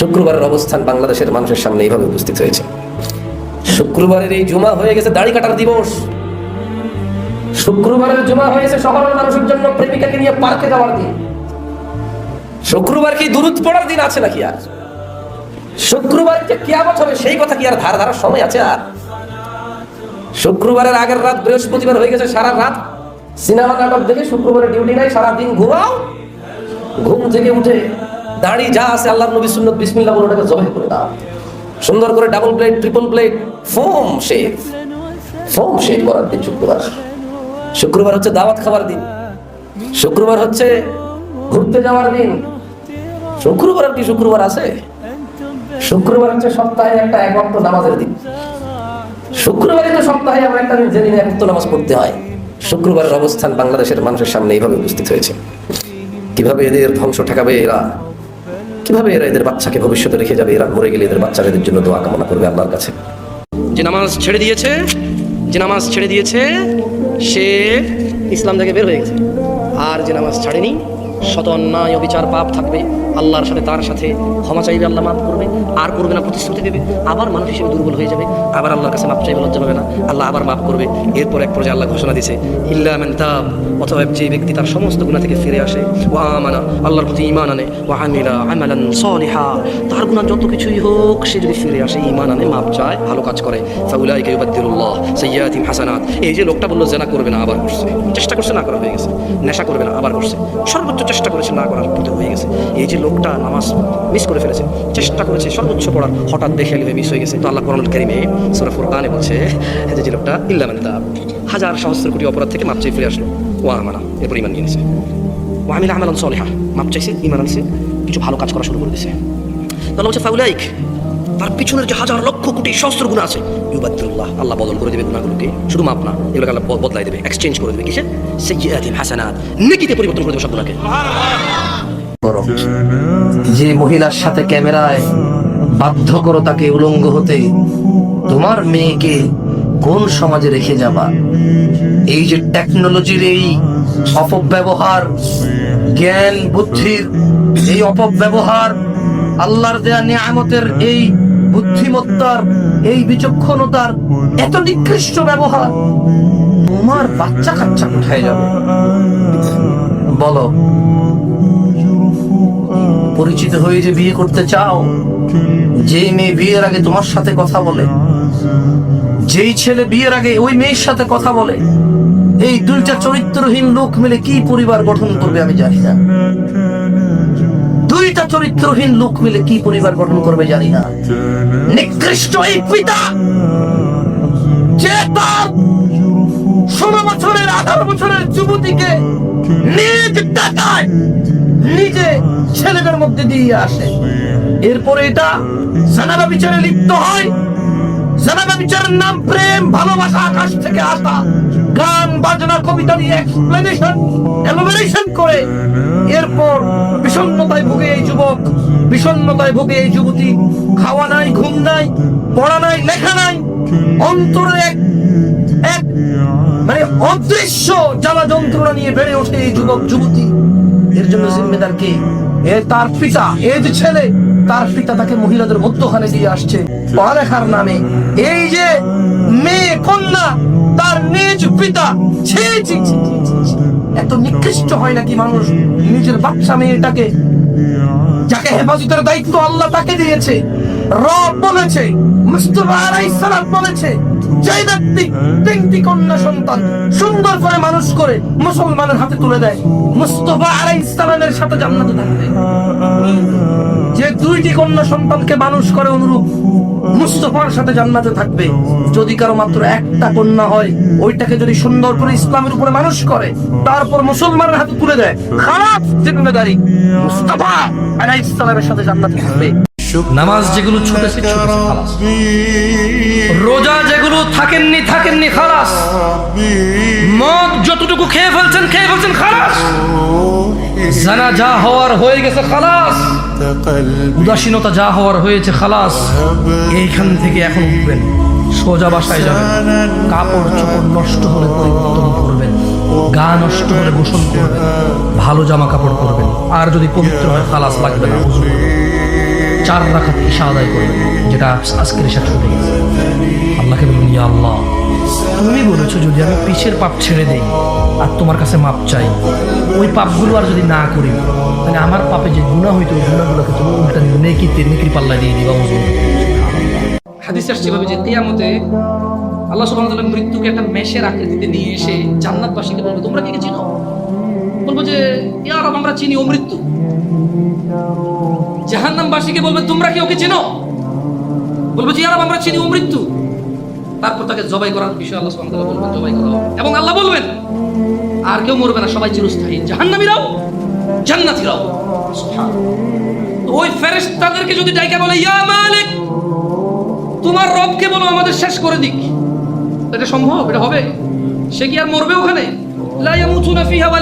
শুক্রবারের অবস্থান বাংলাদেশের মানুষের সামনে এইভাবে উপস্থিত হয়েছে। শুক্রবারের এই জুমা হয়ে গেছে দাড়ি কাটার দিবস। শুক্রবারের জুমা হয়েছে শহরের মানুষের জন্য প্রেমিকাকে নিয়ে পার্কে যাওয়ার দিন। শুক্রবার কি দুরূদ পড়ার দিন আছে নাকি? আর শুক্রবার যে কিয়ামত হবে সেই কথা কি আর ধার ধারার সময় আছে? আর শুক্রবারের আগের রাত বৃহস্পতিবার হয়ে গেছে, সারা রাত সিনেমা নাটক দেখে শুক্রবারের ডিউটি নাই, সারাদিন ঘুমাও। ঘুম থেকে উঠে দাড়ি যা আছে আল্লাহর নবী সুন্নাত বিসমিল্লাহ বলে ওটাকে জবাই করে দাও। সুন্দর করে double plate, triple plate, foam shave করার দিন শুক্রবার। শুক্রবার হচ্ছে দাওয়াত খাবার দিন। শুক্রবার হচ্ছে ঘুরতে যাওয়ার দিন। শুক্রবার আর কি শুক্রবার আছে? শুক্রবার হচ্ছে সপ্তাহে একটা এক ওয়াক্ত নামাজের দিন। শুক্রবারে তো সপ্তাহে আমরা একটা দিন যেদিন এক ওয়াক্ত নামাজ পড়তে হয়। শুক্রবারের অবস্থান বাংলাদেশের মানুষের সামনে এইভাবে উপস্থিত হয়েছে। কিভাবে এদের ধ্বংস ঠেকাবে এরা, কিভাবে এরা এদের বাচ্চাকে ভবিষ্যতে রেখে যাবে, এরা মরে গেলে এদের বাচ্চারা এদের জন্য দোয়া কামনা করবে আল্লাহর কাছে। যে নামাজ ছেড়ে দিয়েছে সে ইসলাম থেকে বের হয়ে গেছে। আর যে নামাজ ছাড়েনি শত অন্যায় অবিচার পাপ থাকবে, আল্লাহর সাথে তার সাথে ক্ষমা চাইবে, আল্লাহ মাফ করবে, আর করবে না প্রতিশ্রুতি দেবে, আবার মানুষ হিসেবে দুর্বল হয়ে যাবে, আবার আল্লাহর কাছে মাফ চাইবে, লজ্জা পাবে না, আল্লাহ আবার মাফ করবে। এরপর এক পর্যায়ে আল্লাহ ঘোষণা দিয়েছে ইল্লা মান তাব, অথবা যে ব্যক্তি তার সমস্ত গুনাহ থেকে ফিরে আসে, ওয়া আমানা, আল্লাহর প্রতি ঈমান আনে, ওয়া আমিলা আমালান সালিহা, তার গুনাহ যত কিছুই হোক সে যদি ফিরে আসে, ঈমান আনে, মাফ চায়, ভালো কাজ করে, ফাউলাইকা ইউবাদদিলুল্লাহ সাইয়্যাতিহিম হাসানাত। এই যে লোকটা বললো জেনা করবে না, আবার করছে, চেষ্টা করছে না করা হয়ে গেছে, নেশা করবে না আবার করছে, সর্বোচ্চ চেষ্টা করেছে না করার কিন্তু হয়ে গেছে। এই যে লোকটা নামাজ মিস করে ফেলেছে, চেষ্টা করেছে সর্বোচ্চ পড়ার, হঠাৎ দেখে গেলে মিস হয়ে গেছে, তো আল্লাহ কোরআনুল কারীমে সূরা ফুরকানে বলছে যে লোকটা ইল্লা মান তাব, হাজার সহস্র কোটি অপরাধ থেকে মাপ চেয়ে ফিরে আসলো, ওয়া আমানা, এরপর ঈমান নিয়েছে, ওয়া আমিলা আমালান সালিহা, মাপ চাইছে, ঈমান আনছে, কিছু ভালো কাজ করা শুরু করে দিয়েছে। তাহলে বলছে ফাউলাইক, তার পিছনের যে হাজার লক্ষ কোটি সহস্র গুনাহ আছে, ইউবাদদিলুল্লাহ, আল্লাহ বদল করে দেবে গুনাহগুলোকে, শুধু মাপ না, এগুলোকে আল্লাহ বদলাই দেবে, এক্সচেঞ্জ করে দেবে, কিসে? সাইয়্যাতিহিম হাসানাত, নেকিতে পরিবর্তন করে দেবে সবগুলোকে। যে মহিলার সাথে ক্যামেরায় বাধ্য করো তাকে উলঙ্গ হতে, তোমার মেয়েকে কোন সমাজে রেখে যাবা? এই যে টেকনোলজির এই অপব্যবহার, জ্ঞান বুদ্ধির এই অপব্যবহার, আল্লাহর দেয়া নিয়ামতের এই বুদ্ধিমত্তার, এই বিচক্ষণতার এত নিকৃষ্ট ব্যবহার, তোমার বাচ্চা কাচ্চা কোথায় যাবে বলো? পরিচিত হয়ে যে বিয়ে করতে চাও, যে মেয়ে বিয়ের আগে তোমার সাথে কথা বলে, যেই ছেলে বিয়ের আগে ওই মেয়ের সাথে কথা বলে, এই দুইটা চরিত্রহীন লোক মিলে কি পরিবার গঠন করবে আমি জানি না। দুইটা চরিত্রহীন লোক মিলে কি পরিবার গঠন করবে জানি না। নিকৃষ্ট এই পিতা যে তার 16 বছরের 18 বছরের যুবতীকে নিজ টাকায় নিজে ছেলেদের মধ্যে দিয়ে আসে, এরপরে এটা জানাবা বিচারে লিপ্ত হয়। জানাবা বিচারের নাম প্রেম, ভালোবাসা, আকাশ থেকে আসা, গান বাজনা কবিতা নিয়ে এক্সপ্লেনেশন করে এরপর বিষণ্ণতায় ভুগে এই যুবক, বিষণ্ণতায় ভুগে এই যুবতী, খাওয়া নাই, ঘুম নাই, পড়া নাই, লেখা নাই, অন্তরে এক মানে অদৃশ্য জ্বালা যন্ত্রণা নিয়ে বেড়ে ওঠে এই যুবক যুবতী। এর জন্য জিম্মেদার কে? তার পিতা। এই যে ছেলে, তার পিতা তাকে মহিলাদের মধ্যখানে দিয়ে আসছে পড়ালেখার নামে। এই যে মেয়ে কন্যা, তার নিজ পিতা। এত নিকৃষ্ট হয় নাকি মানুষ নিজের বাচ্চা মেয়েটাকে, যাকে হেফাজতের দায়িত্ব আল্লাহ তাকে দিয়েছে, রব বলেছে, মুস্তাফা আলাইহিস সালাম বলেছে, যে ব্যক্তি 3টি কন্যা সন্তান সুন্দর করে মানুষ করে মুসলমানের হাতে তুলে দেয়, মুস্তাফা আলাইহিস সালামের সাথে জান্নাতে থাকবে। যে 2টি কন্যা সন্তানকে মানুষ করে অনুরূপ মুস্তাফার সাথে জান্নাতে থাকবে। যদি কারো মাত্র একটা কন্যা হয়, ওইটাকে যদি সুন্দর করে ইসলামের উপরে মানুষ করে, তারপর মুসলমানের হাতে তুলে দেয়, খারাপ জিম্মেদারি, মুস্তাফা আলাইহিস সালামের সাথে জান্নাতে থাকবে। নামাজ যেগুলো ছুটেছে খালাস, রোজা যেগুলো থাকেননি খালাস, মদ যতটুকু খেয়ে ফেলছেন খালাস, জানা যা হওয়ার হয়ে গেছে খালাস, উদাসীনতা যা হওয়ার হয়েছে খালাস। এইখান থেকে এখন উঠবেন, সোজা বাসায় যাবেন, কাপড় চোপড় নষ্ট হলে পরিবর্তন করবেন, গা নষ্ট হলে গোসল করবেন, ভালো জামা কাপড় পরবেন, আর যদি পবিত্র হয় খালাস লাগবে না। 4 রাকাত ইশা আদায় করবেন, যেটা আজকের ইশা ছুটে গেছে। আল্লাহকে বলবেন, ইয়া আল্লাহ, তুমি বলেছো যদি আমি পিছের পাপ ছেড়ে দেই আর তোমার কাছে মাপ চাই, ওই পাপগুলো আর যদি না করি, তাহলে আমার পাপে যে গুনাহ হইতো ওই গুনাহগুলোকে তুমি উল্টা নেকির পাল্লা দিয়ে দিবা। হাদিস আসছে ভাবে যে কিয়ামতে আল্লাহ সুবহানাহু ওয়া তাআলা মৃত্যুকে একটা মেষের আকৃতিতে নিয়ে এসে জান্নাতবাসীকে বলবে, তোমরা কি চিনো? বলবো যে ইয়া রাব, আমরা চিনি, ও মৃত্যু। জাহান্নামবাসীকে বলবে, তোমরা কি ওকে চিনো? বলবো যে ইয়া রাব, আমরা চিনি, ও মৃত্যু। তারপর তাকে জবাই করার বিষয়ে আল্লাহ সুবহানাহু ওয়া তাআলা বলবেন, জবাই করা হবে। এবং আল্লাহ বলবেন, আর কেউ মরবে না, সবাই চিরস্থায়ী, জাহান্নামীরাও জান্নাতীরাও। সুবহানাল্লাহ। ওই ফেরেশতাদেরকে যদি ডাইকা বলে, ইয়া মালিক, তোমার রবকে বলো আমাদের শেষ করে দিক, এটা সম্ভব? এটা হবে? সে কি আর মরবে ওখানে? লা ইয়ামুতুনা ফিহা ওয়া